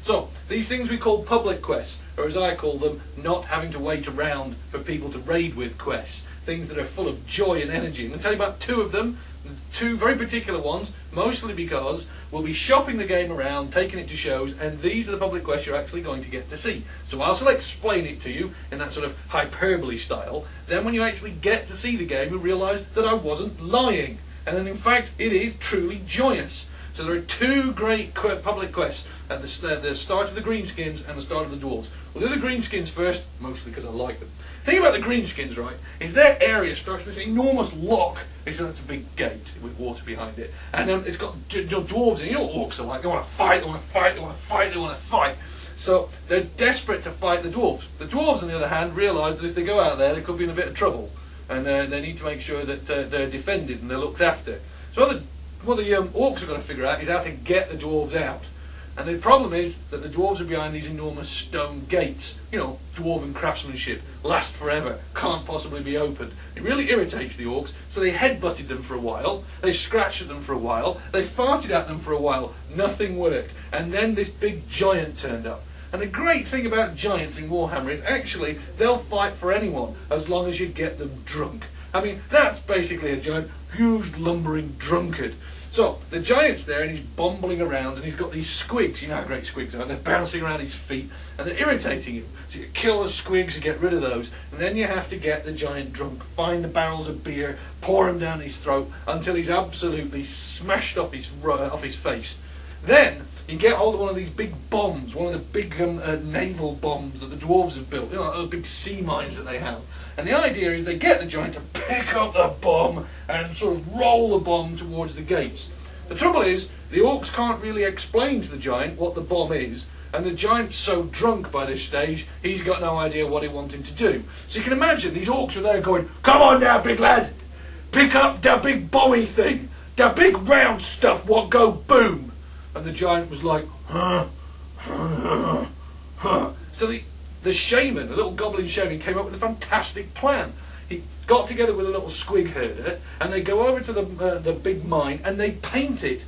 So, these things we call public quests, or as I call them, not having to wait around for people to raid with quests. Things that are full of joy and energy. I'm going to tell you about two of them, two very particular ones, mostly because we'll be shopping the game around, taking it to shows, and these are the public quests you're actually going to get to see. So I'll explain it to you in that sort of hyperbole style. Then when you actually get to see the game, you'll realise that I wasn't lying. And then in fact, it is truly joyous. So there are two great public quests at the start of the Greenskins and the start of the Dwarves. We'll do the Greenskins first, mostly because I like them. The thing about the Greenskins, right, is their area starts this enormous lock. It's a big gate with water behind it. And it's got dwarves, and you know what orcs are like. They want to fight, they want to fight, they want to fight, they want to fight. So they're desperate to fight the dwarves. The dwarves, on the other hand, realise that if they go out there, they could be in a bit of trouble. And they need to make sure that they're defended and they're looked after. So what the orcs are going to figure out is how to get the dwarves out. And the problem is that the dwarves are behind these enormous stone gates. You know, dwarven craftsmanship, last forever, can't possibly be opened. It really irritates the orcs, so they headbutted them for a while, they scratched at them for a while, they farted at them for a while, nothing worked. And then this big giant turned up. And the great thing about giants in Warhammer is actually they'll fight for anyone as long as you get them drunk. I mean, that's basically a giant, huge, lumbering drunkard. So, the giant's there and he's bumbling around and he's got these squigs. You know how great squigs are. They're bouncing around his feet and they're irritating him. So you kill the squigs and get rid of those. And then you have to get the giant drunk, find the barrels of beer, pour them down his throat until he's absolutely smashed off his face. Then you get hold of one of these big bombs, one of the big naval bombs that the dwarves have built. You know, those big sea mines that they have. And the idea is they get the giant to pick up the bomb and sort of roll the bomb towards the gates. The trouble is, the orcs can't really explain to the giant what the bomb is, and the giant's so drunk by this stage, he's got no idea what he wants him to do. So you can imagine, these orcs are there going, "Come on now, big lad, pick up the big bomby thing, the big round stuff what go boom." And the giant was like, "Huh, huh, huh." So the shaman, the little goblin shaman, came up with a fantastic plan. He got together with a little squig herder, and they go over to the big mine, and they paint it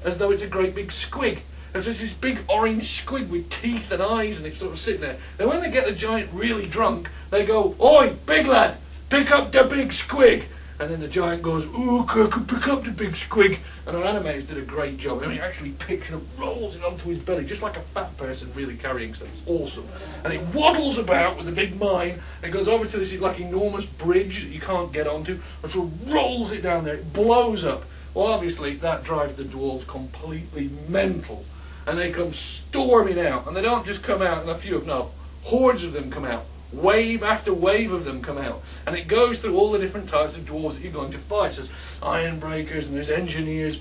as though it's a great big squig. And so it's this big orange squig with teeth and eyes, and it's sort of sitting there. Now when they get the giant really drunk, they go, "Oi, big lad, pick up the big squig." And then the giant goes, "Ooh, I can pick up the big squig." And our animators did a great job. I mean, he actually picks it up, rolls it onto his belly, just like a fat person really carrying stuff. It's awesome. And it waddles about with the big mine, and it goes over to this like enormous bridge that you can't get onto, and sort of rolls it down there. It blows up. Well, obviously, that drives the dwarves completely mental. And they come storming out. And they don't just come out in a few of them, no. Hordes of them come out. Wave after wave of them come out, and it goes through all the different types of dwarves that you're going to fight. So there's iron breakers, and there's engineers,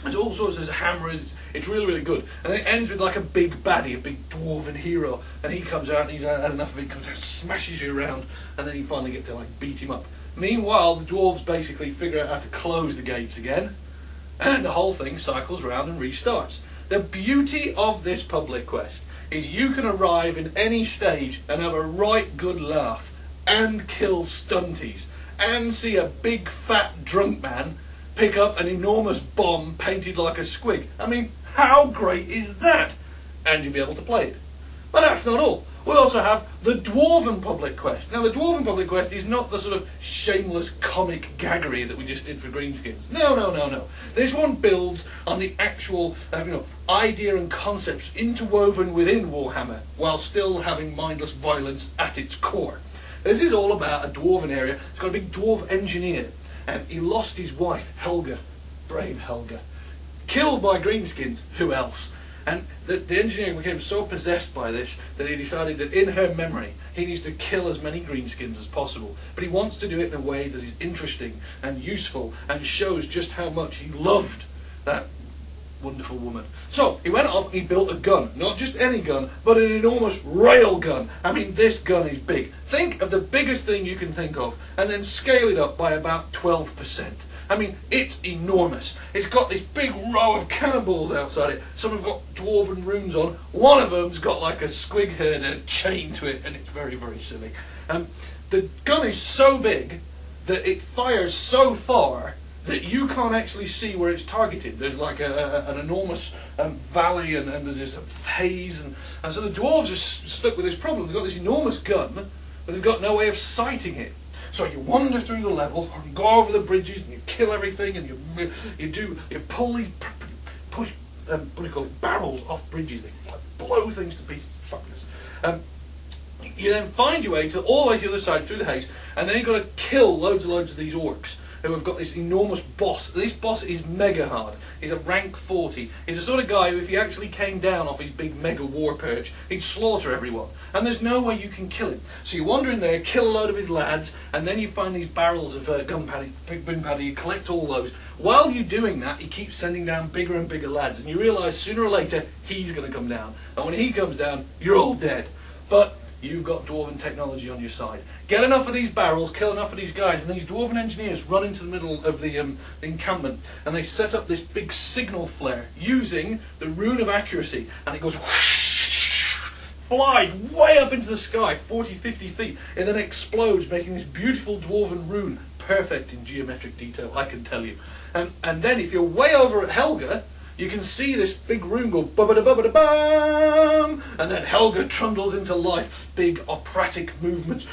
there's all sorts, there's hammerers. It's really, really good. And it ends with like a big baddie, a big dwarven hero, and he comes out and he's had enough of it, comes out, smashes you around, and then you finally get to like beat him up. Meanwhile, the dwarves basically figure out how to close the gates again, and the whole thing cycles around and restarts. The beauty of this public quest is you can arrive in any stage and have a right good laugh and kill stunties and see a big fat drunk man pick up an enormous bomb painted like a squig. I mean, how great is that? And you'll be able to play it. But that's not all. We also have the Dwarven Public Quest. Now, the Dwarven Public Quest is not the sort of shameless comic gaggery that we just did for Greenskins. No, no, no, no. This one builds on the actual idea and concepts interwoven within Warhammer, while still having mindless violence at its core. This is all about a dwarven area. It's got a big dwarf engineer, and he lost his wife, Helga, brave Helga, killed by Greenskins. Who else? And the engineer became so possessed by this that he decided that in her memory he needs to kill as many Greenskins as possible. But he wants to do it in a way that is interesting and useful and shows just how much he loved that wonderful woman. So he went off and he built a gun. Not just any gun, but an enormous rail gun. I mean, this gun is big. Think of the biggest thing you can think of and then scale it up by about 12%. I mean, it's enormous. It's got this big row of cannonballs outside it. Some have got dwarven runes on. One of them's got like a squig herder chained to it, and it's very, very silly. The gun is so big that it fires so far that you can't actually see where it's targeted. There's like an enormous valley, and there's this haze, and so the dwarves are stuck with this problem. They've got this enormous gun, but they've got no way of sighting it. So you wander through the level, and go over the bridges, and you kill everything, and you push what do you call it, barrels off bridges. They blow things to pieces. Fabulous. You then find your way all the way to the other side through the haze, and then you've got to kill loads and loads of these orcs who have got this enormous boss. This boss is mega hard. He's a rank 40. He's the sort of guy who, if he actually came down off his big mega war perch, he'd slaughter everyone. And there's no way you can kill him. So you wander in there, kill a load of his lads, and then you find these barrels of gunpowder. You collect all those. While you're doing that, he keeps sending down bigger and bigger lads, and you realise sooner or later he's going to come down. And when he comes down, you're all dead. But you've got dwarven technology on your side. Get enough of these barrels, kill enough of these guys, and these dwarven engineers run into the middle of the encampment, and they set up this big signal flare using the rune of accuracy, and it goes whoosh, flies way up into the sky, 40, 50 feet, and then explodes, making this beautiful dwarven rune, perfect in geometric detail, I can tell you. And then if you're way over at Helga, you can see this big rune go bum, and then Helga trundles into life, big operatic movements.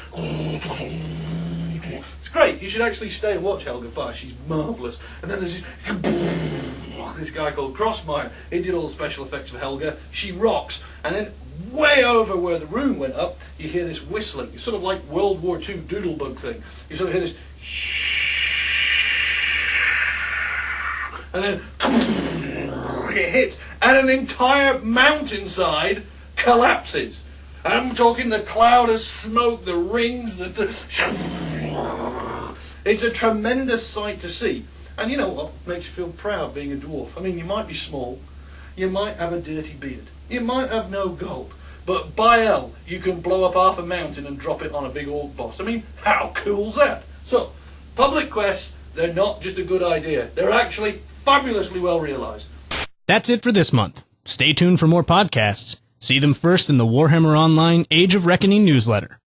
It's great. You should actually stay and watch Helga fire. She's marvellous. And then there's this guy called Crossmire. He did all the special effects for Helga. She rocks. And then way over where the rune went up, you hear this whistling. It's sort of like World War II doodlebug thing. You sort of hear this, and then it hits, and an entire mountainside collapses. I'm talking the cloud of smoke, the rings, it's a tremendous sight to see. And you know what makes you feel proud being a dwarf? I mean, you might be small, you might have a dirty beard, you might have no gold, but by hell, you can blow up half a mountain and drop it on a big orc boss. I mean, how cool's that? So, public quests, they're not just a good idea, they're actually fabulously well realised. That's it for this month. Stay tuned for more podcasts. See them first in the Warhammer Online Age of Reckoning newsletter.